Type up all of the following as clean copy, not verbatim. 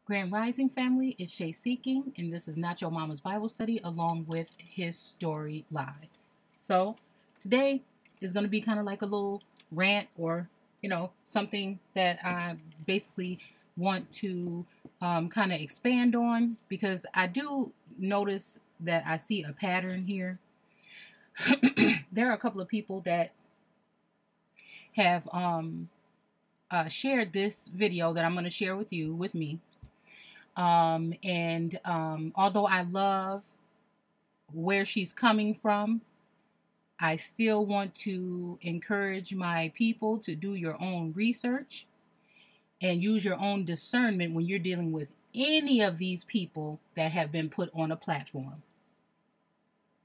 Grand Rising family, it's Shay Seeking, and this is Not Your Mama's Bible Study along with His Story Live. So today is going to be kind of like a little rant or, something that I basically want to kind of expand on, because I do notice that I see a pattern here. There are a couple of people that have shared this video that I'm going to share with me. Although I love where she's coming from, I still want to encourage my people to do your own research and use your own discernment when you're dealing with any of these people that have been put on a platform.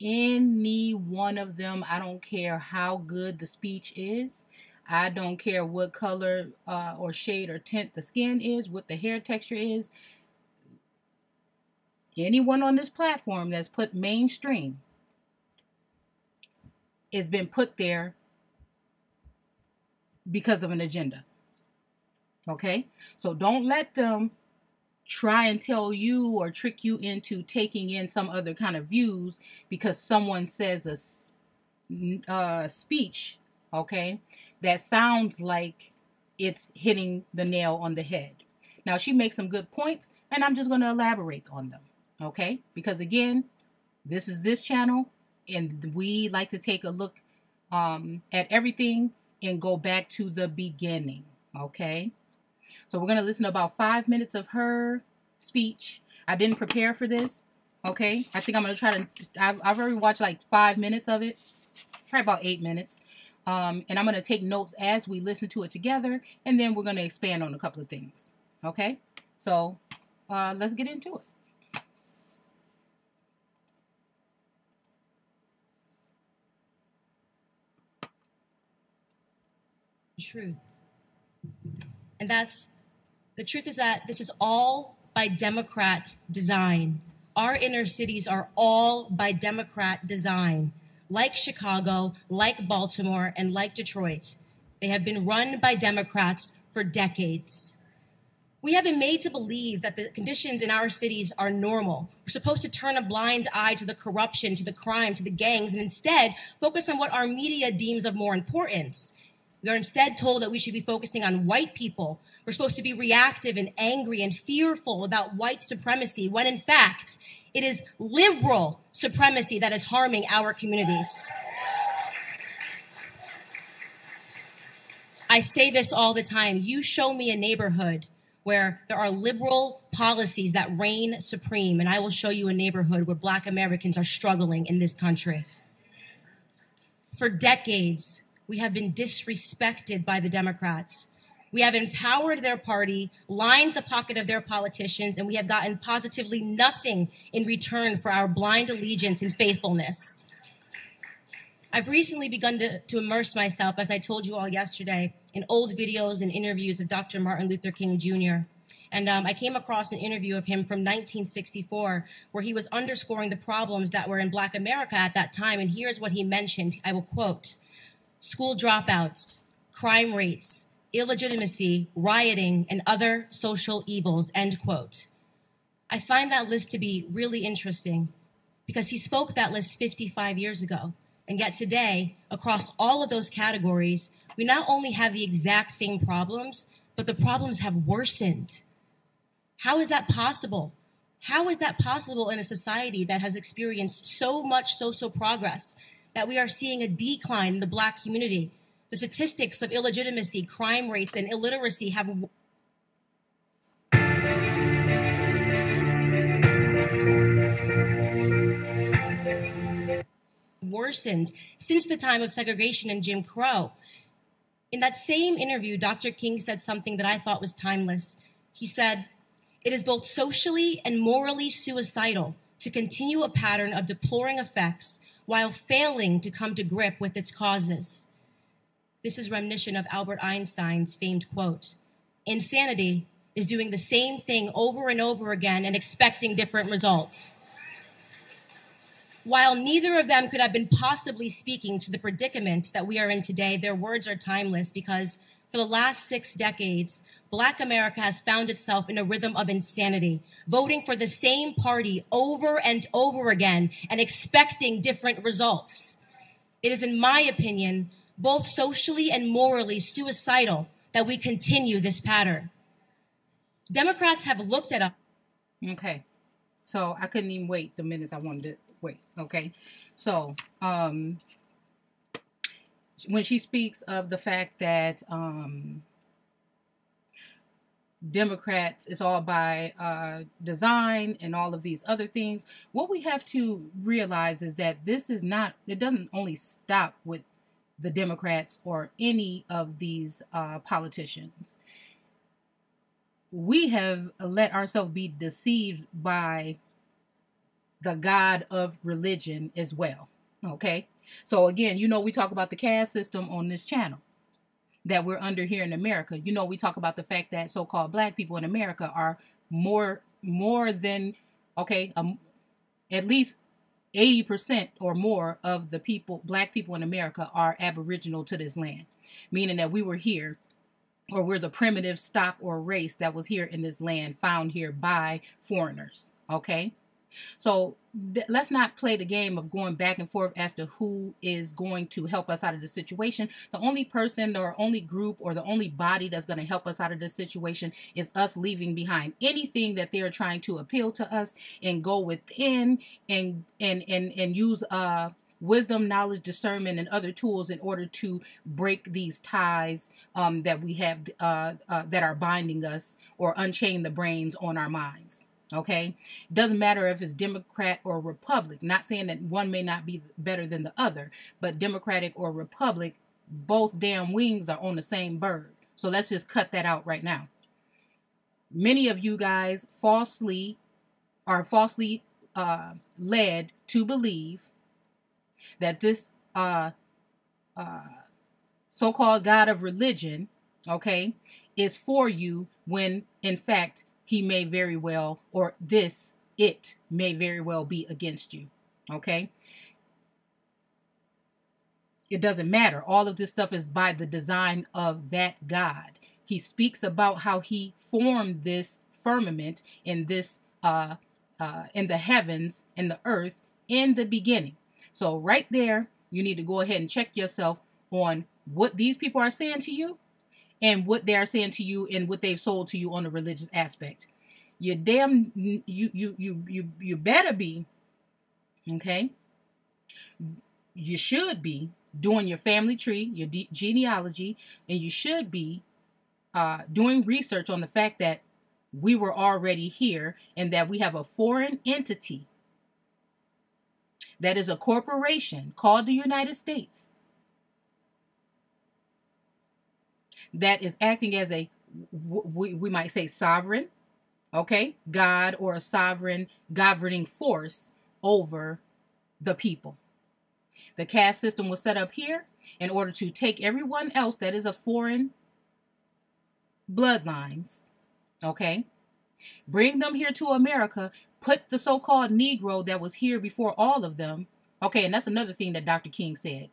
Any one of them, I don't care how good the speech is. I don't care what color or shade or tint the skin is, what the hair texture is. Anyone on this platform that's put mainstream has been put there because of an agenda. Okay? So don't let them try and tell you or trick you into taking in some other kind of views because someone says a speech, okay, that sounds like it's hitting the nail on the head. Now, she makes some good points, and I'm just going to elaborate on them. Okay, because again, this is this channel, and we like to take a look at everything and go back to the beginning. Okay, so we're going to listen to about 5 minutes of her speech. I didn't prepare for this. Okay, I think I'm going to try to, I've already watched like 5 minutes of it, probably about 8 minutes. And I'm going to take notes as we listen to it together, and then we're going to expand on a couple of things. Okay, so let's get into it. Truth. And the truth is that this is all by Democrat design. Our inner cities are all by Democrat design. Like Chicago, like Baltimore, and like Detroit, they have been run by Democrats for decades. We have been made to believe that the conditions in our cities are normal. We're supposed to turn a blind eye to the corruption, to the crime, to the gangs, and instead focus on what our media deems of more importance. We are instead told that we should be focusing on white people. We're supposed to be reactive and angry and fearful about white supremacy, when in fact, it is liberal supremacy that is harming our communities. I say this all the time. You show me a neighborhood where there are liberal policies that reign supreme, and I will show you a neighborhood where Black Americans are struggling in this country. For decades, we have been disrespected by the Democrats. We have empowered their party, lined the pocket of their politicians, and we have gotten positively nothing in return for our blind allegiance and faithfulness. I've recently begun to immerse myself, as I told you all yesterday, in old videos and interviews of Dr. Martin Luther King Jr. And I came across an interview of him from 1964, where he was underscoring the problems that were in Black America at that time. And here's what he mentioned. I will quote: school dropouts, crime rates, illegitimacy, rioting, and other social evils, end quote. I find that list to be really interesting because he spoke that list 55 years ago. And yet today, across all of those categories, we not only have the exact same problems, but the problems have worsened. How is that possible? How is that possible in a society that has experienced so much social progress that we are seeing a decline in the Black community? The statistics of illegitimacy, crime rates, and illiteracy have worsened since the time of segregation and Jim Crow. In that same interview, Dr. King said something that I thought was timeless. He said, "It is both socially and morally suicidal to continue a pattern of deploring effects while failing to come to grip with its causes." This is reminiscent of Albert Einstein's famed quote: "Insanity is doing the same thing over and over again and expecting different results." While neither of them could have been possibly speaking to the predicament that we are in today, their words are timeless because for the last 6 decades, Black America has found itself in a rhythm of insanity, voting for the same party over and over again and expecting different results. It is, in my opinion, both socially and morally suicidal that we continue this pattern. Democrats have looked at us. Okay. So I couldn't even wait the minutes I wanted to wait. Okay. So, when she speaks of the fact that, Democrats is all by design and all of these other things, what we have to realize is that this is not, it doesn't only stop with the Democrats or any of these politicians. We have let ourselves be deceived by the God of religion as well. Okay. So again, we talk about the caste system on this channel that we're under here in America. We talk about the fact that so-called black people in America are more than, at least 80% or more of the black people in America are aboriginal to this land, meaning that we were here, or we're the primitive stock or race that was here in this land, found here by foreigners. Okay. So let's not play the game of going back and forth as to who is going to help us out of the situation. The only person or only group or the only body that's going to help us out of this situation is us leaving behind anything that they're trying to appeal to us and go within and use wisdom, knowledge, discernment, and other tools in order to break these ties that we have that are binding us, or unchain the brains on our minds. Okay, doesn't matter if it's Democrat or Republic. Not saying that one may not be better than the other, but Democratic or Republic, both damn wings are on the same bird. So let's just cut that out right now. Many of you guys are falsely led to believe that this so-called God of religion, okay, is for you, when in fact he may very well, or it may very well be against you. Okay. It doesn't matter. All of this stuff is by the design of that God. He speaks about how he formed this firmament in this, in the heavens and the earth in the beginning. So right there, you need to go ahead and check yourself on what these people are saying to you, and what they are saying to you, and what they've sold to you on the religious aspect. You better be, okay? You should be doing your family tree, your genealogy, and you should be doing research on the fact that we were already here, and that we have a foreign entity that is a corporation called the United States that is acting as a, we might say, sovereign, okay, God, or a sovereign governing force over the people. The caste system was set up here in order to take everyone else that is a foreign bloodlines, okay, bring them here to America, put the so-called Negro that was here before all of them, okay, and that's another thing that Dr. King said.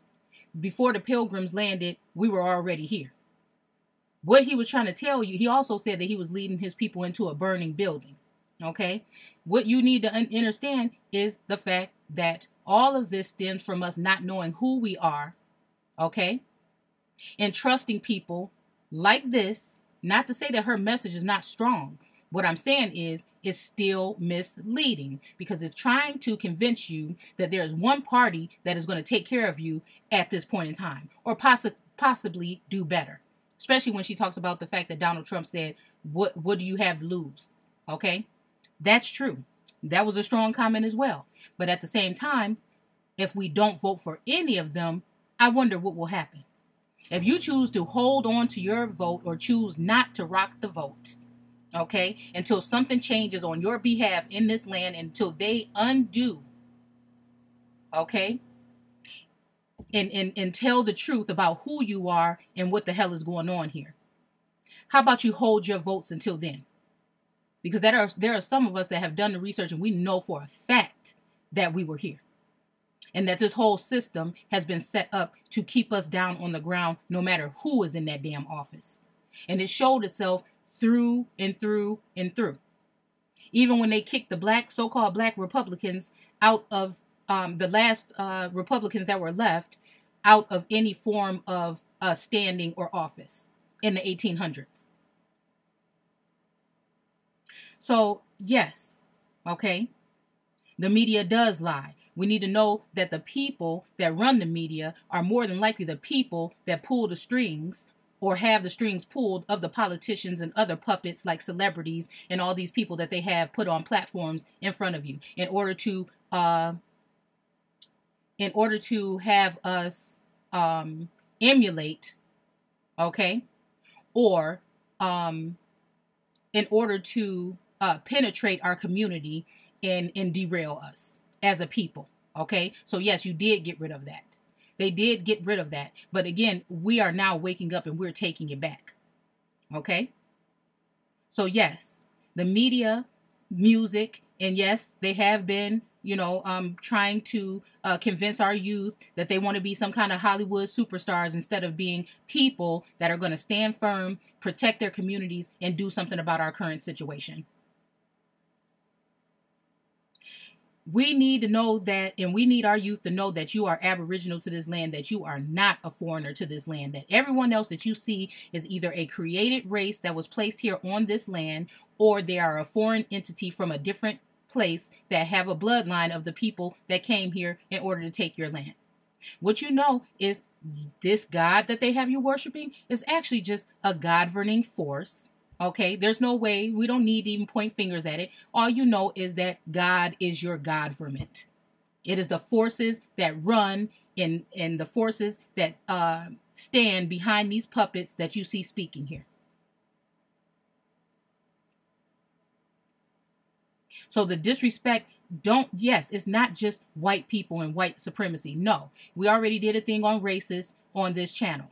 Before the Pilgrims landed, we were already here. What he was trying to tell you, he also said that he was leading his people into a burning building. Okay. What you need to understand is the fact that all of this stems from us not knowing who we are. Okay. And trusting people like this. Not to say that her message is not strong. What I'm saying is, it's still misleading, because it's trying to convince you that there is one party that is going to take care of you at this point in time, or possibly do better. Especially when she talks about the fact that Donald Trump said, what do you have to lose? Okay, that's true. That was a strong comment as well. But at the same time, if we don't vote for any of them, I wonder what will happen. If you choose to hold on to your vote, or choose not to rock the vote, okay, until something changes on your behalf in this land, until they undo, okay, and tell the truth about who you are and what the hell is going on here. How about you hold your votes until then? Because there are some of us that have done the research, and we know for a fact that we were here. And that this whole system has been set up to keep us down on the ground, no matter who is in that damn office. And it showed itself through and through and through. Even when they kicked the so-called black Republicans out of the last Republicans that were left out of any form of standing or office in the 1800s. So, yes, okay, the media does lie. We need to know that the people that run the media are more than likely the people that pull the strings or have the strings pulled of the politicians and other puppets like celebrities and all these people that they have put on platforms in front of you in order to have us emulate, okay, or in order to penetrate our community and derail us as a people, okay? So yes, you did get rid of that. They did get rid of that. But again, we are now waking up and we're taking it back, okay? So yes, the media, music, and yes, they have been, trying to convince our youth that they want to be some kind of Hollywood superstars instead of being people that are going to stand firm, protect their communities, and do something about our current situation. We need to know that, and we need our youth to know that you are aboriginal to this land, that you are not a foreigner to this land, that everyone else that you see is either a created race that was placed here on this land, or they are a foreign entity from a different place that have a bloodline of the people that came here in order to take your land. What you know is this God that they have you worshiping is actually just a governing force. Okay, there's no way, we don't need to even point fingers at it. All you know is that God is your government. It is the forces that run and the forces that stand behind these puppets that you see speaking here. So the disrespect, it's not just white people and white supremacy. No, we already did a thing on racist on this channel.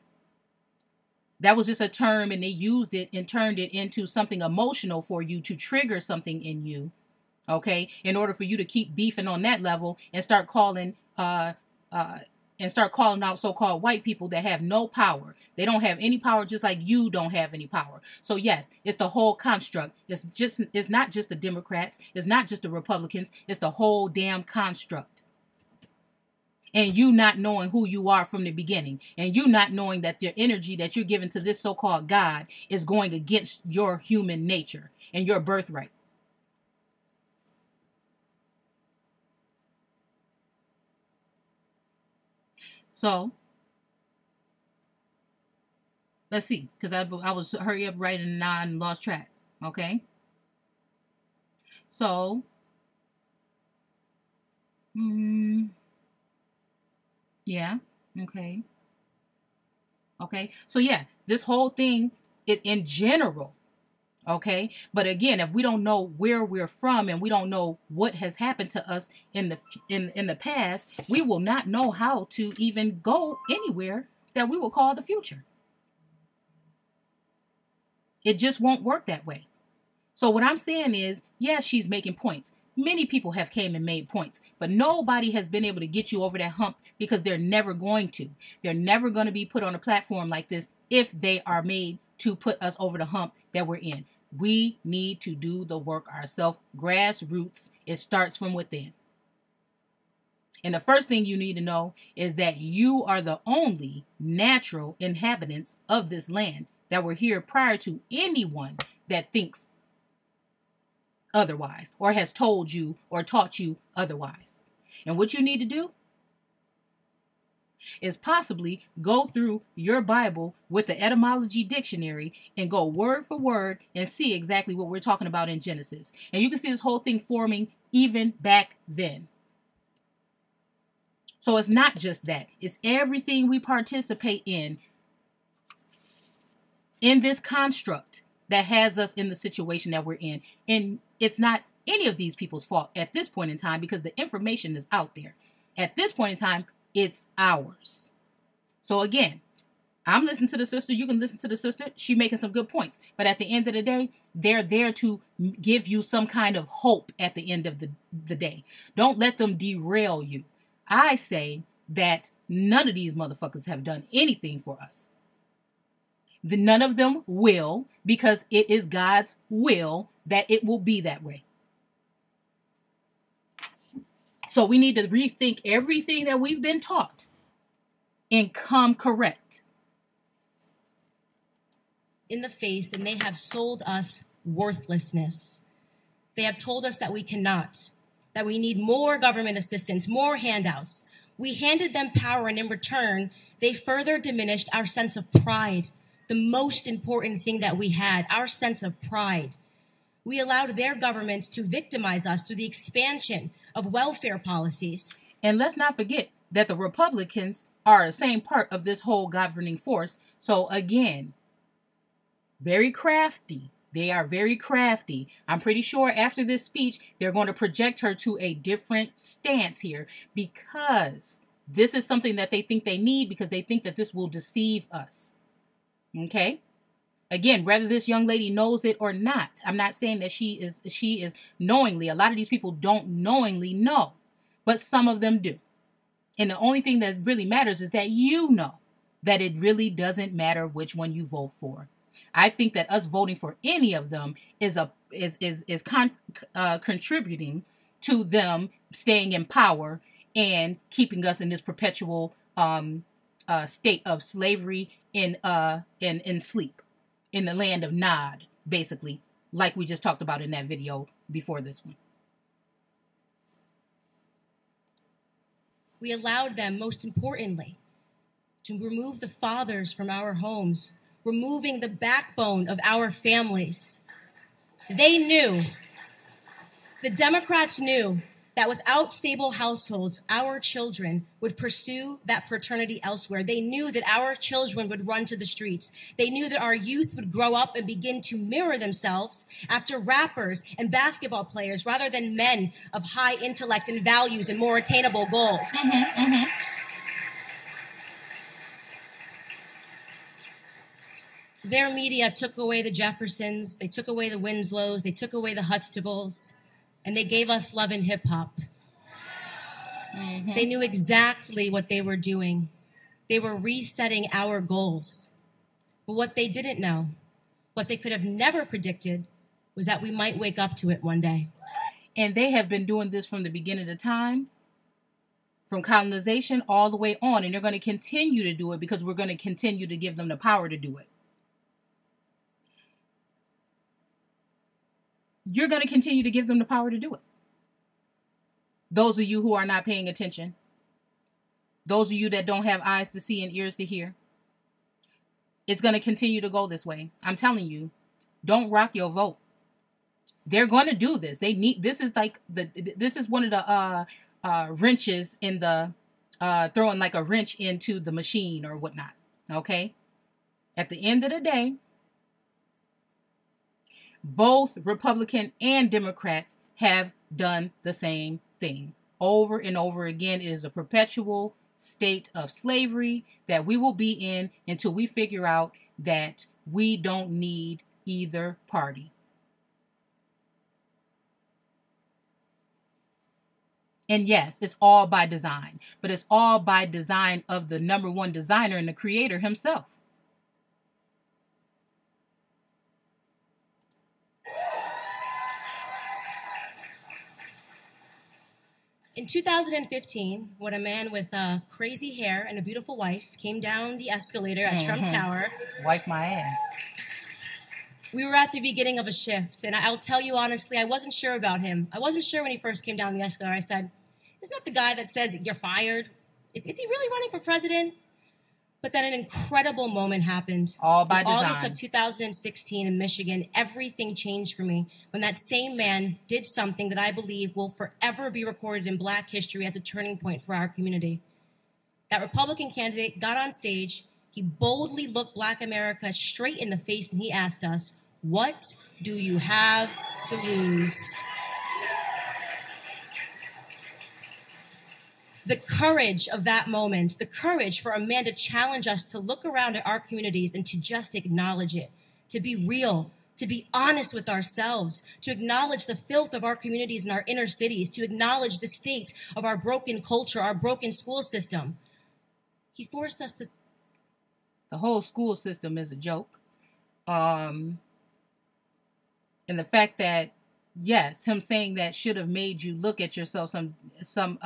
That was just a term, and they used it and turned it into something emotional for you to trigger something in you, okay? In order for you to keep beefing on that level and start calling out so-called white people that have no power. They don't have any power, just like you don't have any power. So yes, it's the whole construct. It's not just the Democrats. It's not just the Republicans. It's the whole damn construct. And you not knowing who you are from the beginning. And you not knowing that the energy that you're giving to this so-called God is going against your human nature and your birthright. So, let's see. Because I was hurry up writing and I lost track. Okay? So, yeah, okay. Okay, so yeah, this whole thing, in general, okay? But again, if we don't know where we're from and we don't know what has happened to us in the past, we will not know how to even go anywhere that we will call the future. It just won't work that way. So what I'm saying is, yes, she's making points. Many people have came and made points, but nobody has been able to get you over that hump because they're never going to. They're never going to be put on a platform like this if they are made to put us over the hump that we're in. We need to do the work ourselves. Grassroots, it starts from within. And the first thing you need to know is that you are the only natural inhabitants of this land that were here prior to anyone that thinks otherwise or has told you or taught you otherwise. And what you need to do is possibly go through your Bible with the etymology dictionary and go word for word and see exactly what we're talking about in Genesis. And you can see this whole thing forming even back then. So it's not just that. It's everything we participate in this construct that has us in the situation that we're in. And it's not any of these people's fault at this point in time because the information is out there. At this point in time, it's ours. So again, I'm listening to the sister. You can listen to the sister. She's making some good points. But at the end of the day, they're there to give you some kind of hope at the end of the day. Don't let them derail you. I say that none of these motherfuckers have done anything for us. None of them will, because it is God's will that it will be that way. So we need to rethink everything that we've been taught and come correct. In the face, and they have sold us worthlessness. They have told us that we cannot, that we need more government assistance, more handouts. We handed them power, and in return, they further diminished our sense of pride, the most important thing that we had, our sense of pride. We allowed their governments to victimize us through the expansion of welfare policies. And let's not forget that the Republicans are the same part of this whole governing force. So again, very crafty. They are very crafty. I'm pretty sure after this speech, they're going to project her to a different stance here, because this is something that they think they need, because they think that this will deceive us. Okay? Again, whether this young lady knows it or not, I'm not saying that she is knowingly. A lot of these people don't knowingly know, but some of them do. And the only thing that really matters is that you know that it really doesn't matter which one you vote for. I think that us voting for any of them is contributing to them staying in power and keeping us in this perpetual state of slavery in sleep, in the land of Nod, basically, like we just talked about in that video before this one. We allowed them, most importantly, to remove the fathers from our homes, removing the backbone of our families. They knew, the Democrats knew, that without stable households, our children would pursue that paternity elsewhere. They knew that our children would run to the streets. They knew that our youth would grow up and begin to mirror themselves after rappers and basketball players rather than men of high intellect and values and more attainable goals. Their media took away the Jeffersons, they took away the Winslows, they took away the Huxtables, and they gave us love and hip hop. They knew exactly what they were doing. They were resetting our goals. But what they didn't know, what they could have never predicted, was that we might wake up to it one day. And they have been doing this from the beginning of time, from colonization all the way on. And they're going to continue to do it, because we're going to continue to give them the power to do it. You're going to continue to give them the power to do it. Those of you who are not paying attention, those of you that don't have eyes to see and ears to hear, it's going to continue to go this way. I'm telling you, don't rock your vote. They're going to do this. This is one of the wrenches in the, throwing like a wrench into the machine or whatnot. Okay. At the end of the day, both Republican and Democrats have done the same thing over and over again. It is a perpetual state of slavery that we will be in until we figure out that we don't need either party. And yes, it's all by design, but it's all by design of the number one designer and the creator himself. In 2015, when a man with crazy hair and a beautiful wife came down the escalator at Trump Tower. Wife my ass. We were at the beginning of a shift, and I'll tell you honestly, I wasn't sure about him. I wasn't sure when he first came down the escalator. I said, isn't that the guy that says you're fired? Is he really running for president? But then an incredible moment happened. All by design. August of 2016 in Michigan, everything changed for me when that same man did something that I believe will forever be recorded in Black history as a turning point for our community. That Republican candidate got on stage, he boldly looked Black America straight in the face, and he asked us, "What do you have to lose?" The courage of that moment, the courage for a man to challenge us to look around at our communities and to just acknowledge it, to be real, to be honest with ourselves, to acknowledge the filth of our communities and our inner cities, to acknowledge the state of our broken culture, our broken school system. He forced us to... The whole school system is a joke. And the fact that, yes, him saying that should have made you look at yourself some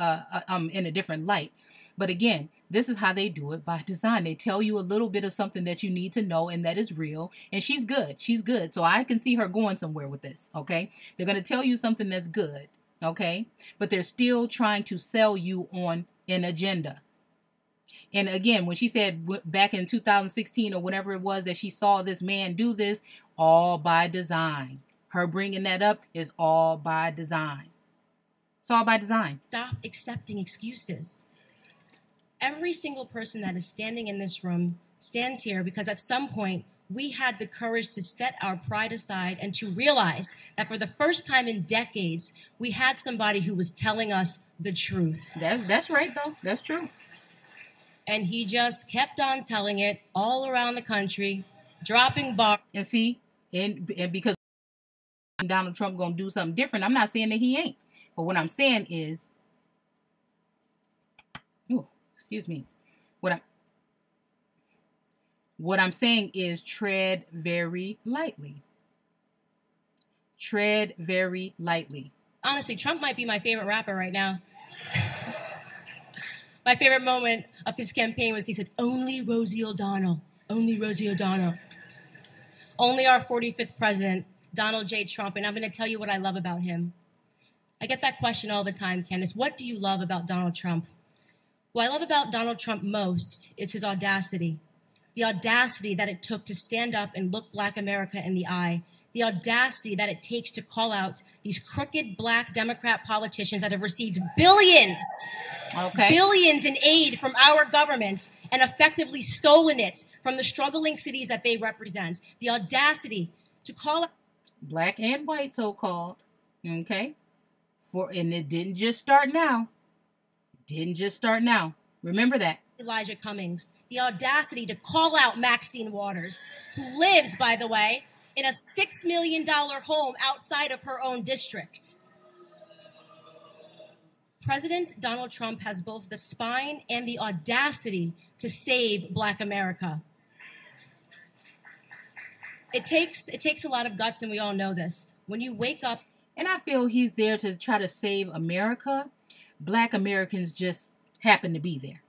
in a different light. But again, this is how they do it, by design. They tell you a little bit of something that you need to know and that is real. And she's good. She's good. So I can see her going somewhere with this, okay? They're going to tell you something that's good, okay? But they're still trying to sell you on an agenda. And again, when she said back in 2016 or whenever it was that she saw this man do this, all by design. Her bringing that up is all by design. It's all by design. Stop accepting excuses. Every single person that is standing in this room stands here because at some point we had the courage to set our pride aside and to realize that for the first time in decades, we had somebody who was telling us the truth. That's right, though. That's true. And he just kept on telling it all around the country, dropping bars. And see, and because Donald Trump gonna do something different, I'm not saying that he ain't. But what I'm saying is, excuse me, what I'm saying is tread very lightly. Tread very lightly. Honestly, Trump might be my favorite rapper right now. My favorite moment of his campaign was he said, "Only Rosie O'Donnell, only Rosie O'Donnell." Only our 45th president, Donald J. Trump, and I'm going to tell you what I love about him. I get that question all the time, Candace. What do you love about Donald Trump? What I love about Donald Trump most is his audacity. The audacity that it took to stand up and look Black America in the eye. The audacity that it takes to call out these crooked Black Democrat politicians that have received billions in aid from our government and effectively stolen it from the struggling cities that they represent. The audacity to call out Black and white, so-called, okay? And it didn't just start now. It didn't just start now. Remember that. Elijah Cummings, the audacity to call out Maxine Waters, who lives, by the way, in a $6 million home outside of her own district. President Donald Trump has both the spine and the audacity to save Black America. It takes a lot of guts, and we all know this. When you wake up... And I feel he's there to try to save America. Black Americans just happen to be there.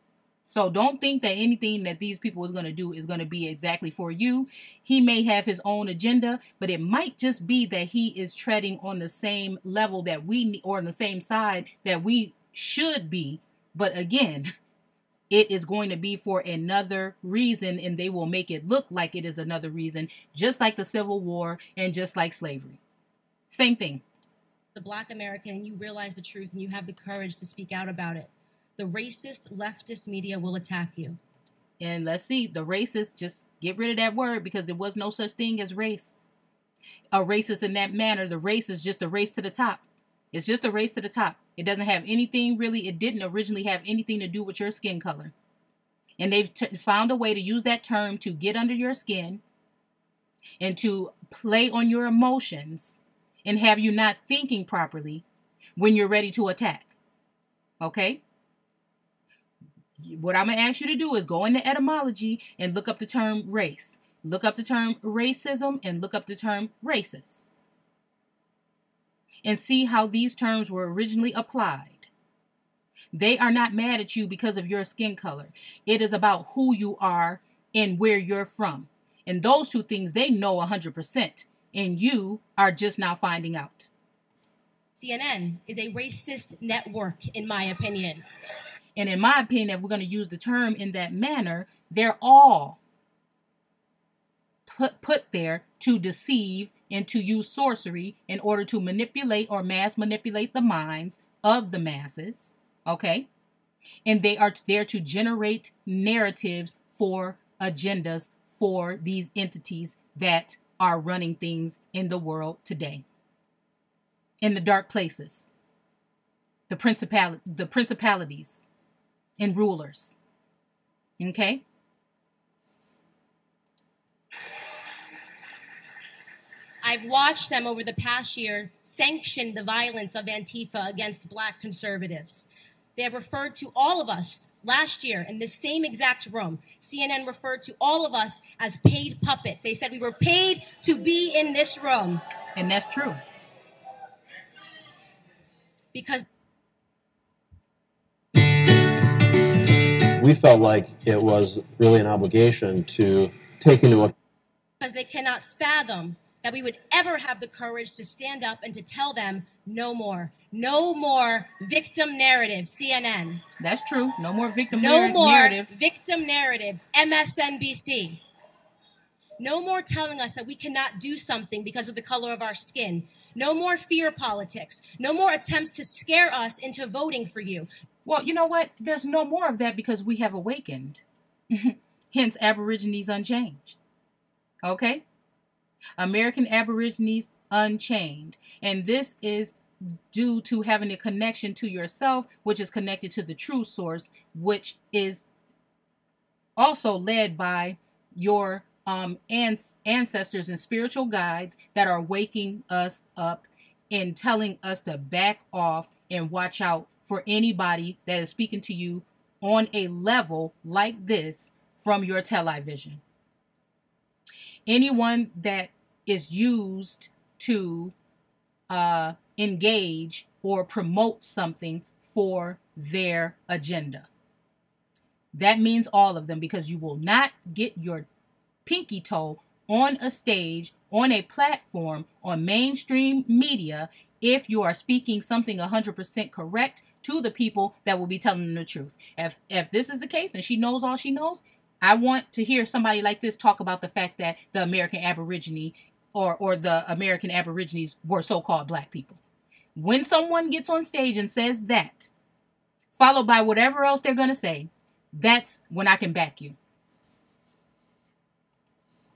So don't think that anything that these people is going to do is going to be exactly for you. He may have his own agenda, but it might just be that he is treading on the same level that we, or on the same side that we should be. But again, it is going to be for another reason, and they will make it look like it is another reason, just like the Civil War and just like slavery. Same thing. The Black American, and you realize the truth and you have the courage to speak out about it. The racist, leftist media will attack you. And let's see, the racist, just get rid of that word, because there was no such thing as race. A racist in that manner, the race is just a race to the top. It's just a race to the top. It doesn't have anything really, it didn't originally have anything to do with your skin color. And they've found a way to use that term to get under your skin and to play on your emotions and have you not thinking properly when you're ready to attack. Okay? What I'm going to ask you to do is go into etymology and look up the term race. Look up the term racism and look up the term racist. And see how these terms were originally applied. They are not mad at you because of your skin color. It is about who you are and where you're from. And those two things they know 100%. And you are just now finding out. CNN is a racist network, in my opinion. And in my opinion, if we're going to use the term in that manner, they're all put there to deceive and to use sorcery in order to manipulate or mass manipulate the minds of the masses. Okay? And they are there to generate narratives for agendas for these entities that are running things in the world today. In the dark places. The principalities and rulers. Okay? I've watched them over the past year sanction the violence of Antifa against Black conservatives. They have referred to all of us last year in this same exact room. CNN referred to all of us as paid puppets. They said we were paid to be in this room. And that's true. Because we felt like it was really an obligation to take into account. Because they cannot fathom that we would ever have the courage to stand up and to tell them no more. No more victim narrative, CNN. That's true. No more victim No more narrative. victim narrative, MSNBC. No more telling us that we cannot do something because of the color of our skin. No more fear politics. No more attempts to scare us into voting for you. Well, you know what? There's no more of that because we have awakened. Hence, Aborigines Unchained. Okay? American Aborigines Unchained. And this is due to having a connection to yourself, which is connected to the true source, which is also led by your ancestors and spiritual guides that are waking us up and telling us to back off and watch out for anybody that is speaking to you on a level like this from your television. Anyone that is used to engage or promote something for their agenda. That means all of them, because you will not get your pinky toe on a stage, on a platform, on mainstream media if you are speaking something 100% correct to the people that will be telling them the truth. If this is the case and she knows all she knows, I want to hear somebody like this talk about the fact that the American Aborigine or the American Aborigines were so-called black people. When someone gets on stage and says that, followed by whatever else they're going to say, that's when I can back you.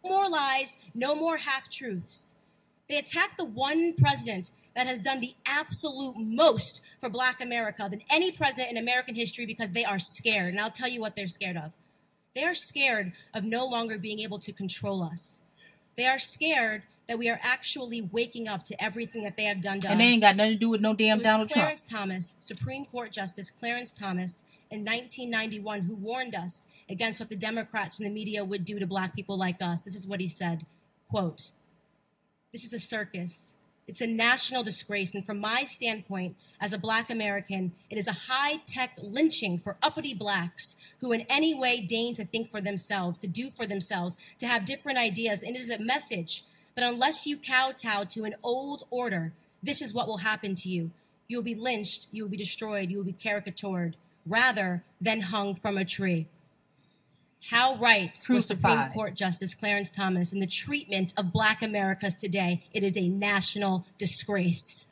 No more lies, no more half-truths. They attack the one president that has done the absolute most for Black America than any president in American history because they are scared. And I'll tell you what they're scared of. They are scared of no longer being able to control us. They are scared that we are actually waking up to everything that they have done to us. And they ain't got nothing to do with no damn Donald Trump. Clarence Thomas, Supreme Court Justice Clarence Thomas, in 1991, who warned us against what the Democrats and the media would do to black people like us. This is what he said, quote, "This is a circus. It's a national disgrace, and from my standpoint as a black American, it is a high-tech lynching for uppity blacks who in any way deign to think for themselves, to do for themselves, to have different ideas, and it is a message that unless you kowtow to an old order, this is what will happen to you. You will be lynched, you will be destroyed, you will be caricatured, rather than hung from a tree." How right was Supreme Court Justice Clarence Thomas in the treatment of black Americans today? It is a national disgrace.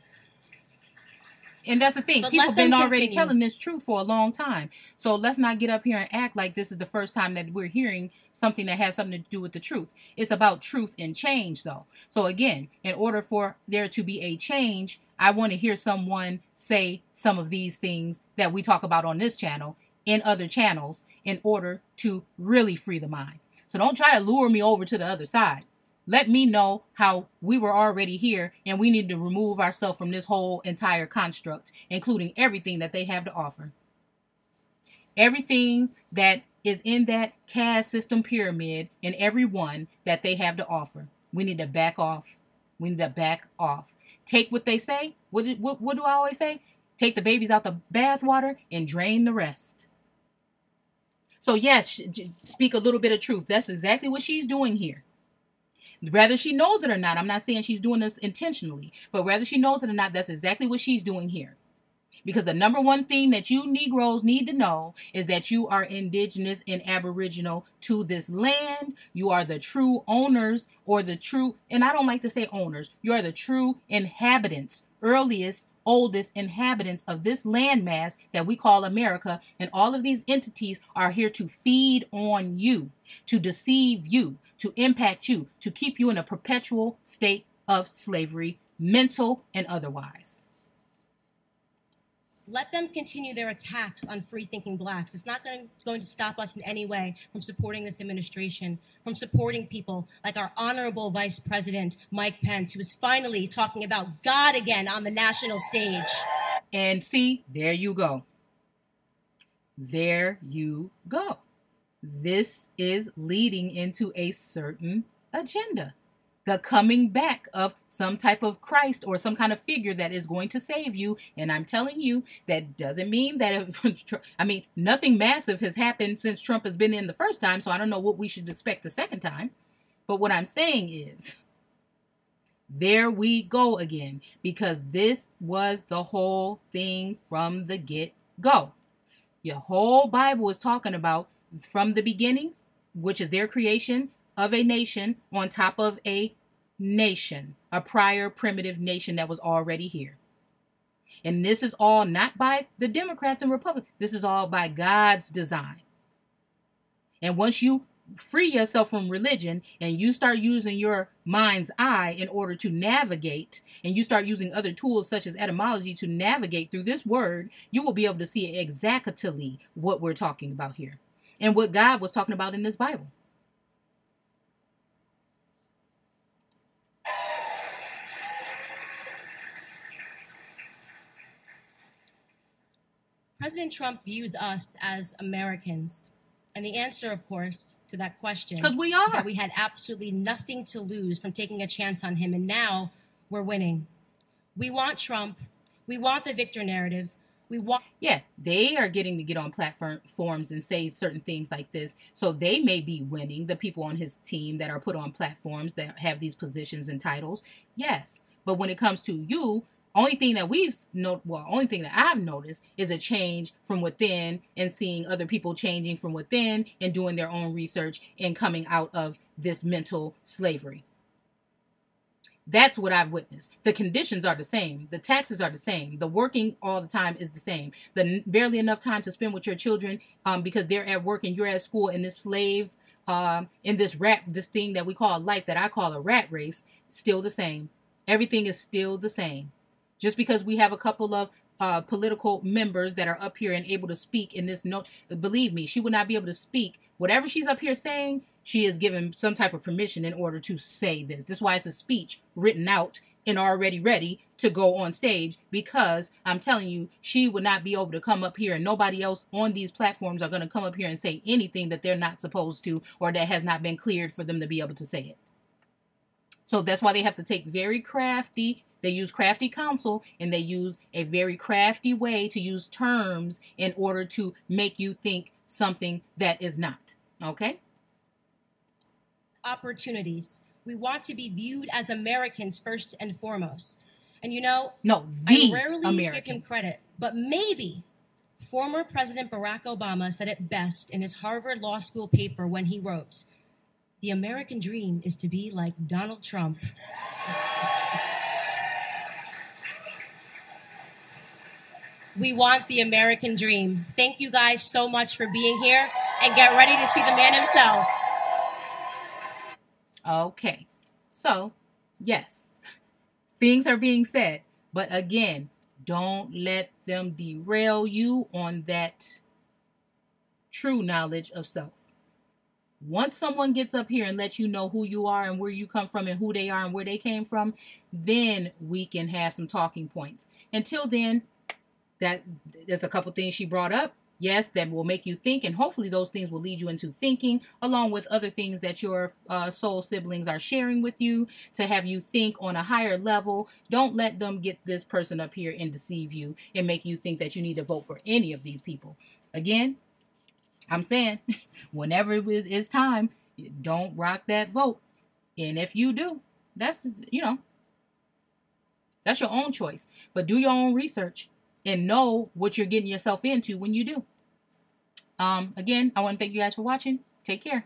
And that's the thing. But People have been already telling this truth for a long time. So let's not get up here and act like this is the first time that we're hearing something that has something to do with the truth. It's about truth and change, though. So again, in order for there to be a change, I want to hear someone say some of these things that we talk about on this channel in other channels in order to really free the mind. So don't try to lure me over to the other side. Let me know how we were already here and we need to remove ourselves from this whole entire construct, including everything that they have to offer. Everything that is in that caste system pyramid and everyone that they have to offer. We need to back off. We need to back off. Take what they say. What do I always say? Take the babies out the bathwater and drain the rest. So yes, speak a little bit of truth. That's exactly what she's doing here. Whether she knows it or not, I'm not saying she's doing this intentionally, but whether she knows it or not, that's exactly what she's doing here. Because the number one thing that you Negroes need to know is that you are indigenous and aboriginal to this land. You are the true owners, or the true, and I don't like to say owners, you are the true inhabitants, earliest, oldest inhabitants of this landmass that we call America. And all of these entities are here to feed on you, to deceive you, to impact you, to keep you in a perpetual state of slavery, mental and otherwise. Let them continue their attacks on free-thinking blacks. It's not going to stop us in any way from supporting this administration, from supporting people like our honorable Vice President, Mike Pence, who is finally talking about God again on the national stage. And see, there you go. There you go. This is leading into a certain agenda. The coming back of some type of Christ or some kind of figure that is going to save you. And I'm telling you, that doesn't mean that, nothing massive has happened since Trump has been in the first time. So I don't know what we should expect the second time. But what I'm saying is, there we go again, because this was the whole thing from the get-go. Your whole Bible is talking about from the beginning, which is their creation of a nation on top of a nation, a prior primitive nation that was already here. And this is all not by the Democrats and Republicans. This is all by God's design. And once you free yourself from religion and you start using your mind's eye in order to navigate, and you start using other tools such as etymology to navigate through this word, you will be able to see exactly what we're talking about here and what God was talking about in this Bible. President Trump views us as Americans. And the answer, of course, to that question because we are. Is that we had absolutely nothing to lose from taking a chance on him. And now we're winning. We want Trump. We want the victor narrative. We want. Yeah, they are getting to get on platforms and say certain things like this. So they may be winning, the people on his team that are put on platforms that have these positions and titles. Yes. But when it comes to you, only thing that I've noticed is a change from within, and seeing other people changing from within and doing their own research and coming out of this mental slavery. That's what I've witnessed. The conditions are the same. The taxes are the same. The working all the time is the same. The barely enough time to spend with your children because they're at work and you're at school, in this slave, in this thing that we call life, that I call a rat race, still the same. Everything is still the same. Just because we have a couple of political members that are up here and able to speak in this note, believe me, she would not be able to speak. Whatever she's up here saying, she is given some type of permission in order to say this. That's why it's a speech written out and already ready to go on stage, because I'm telling you, she would not be able to come up here, and nobody else on these platforms are going to come up here and say anything that they're not supposed to, or that has not been cleared for them to be able to say it. So that's why they have to take they use crafty counsel, and they use a very crafty way to use terms in order to make you think something that is not. Okay? Opportunities. We want to be viewed as Americans first and foremost. And I rarely Americans. Give him credit, but maybe former President Barack Obama said it best in his Harvard Law School paper when he wrote, "The American dream is to be like Donald Trump." We want the American dream. Thank you guys so much for being here, and get ready to see the man himself. Okay. So, yes, things are being said, but again, don't let them derail you on that true knowledge of self. Once someone gets up here and lets you know who you are and where you come from and who they are and where they came from, then we can have some talking points. Until then, there's a couple things she brought up, yes, that will make you think, and hopefully those things will lead you into thinking, along with other things that your soul siblings are sharing with you to have you think on a higher level. Don't let them get this person up here and deceive you and make you think that you need to vote for any of these people. Again, I'm saying, whenever it is time, don't rock that vote. And if you do, that's your own choice. But do your own research and know what you're getting yourself into when you do. Again, I want to thank you guys for watching. Take care.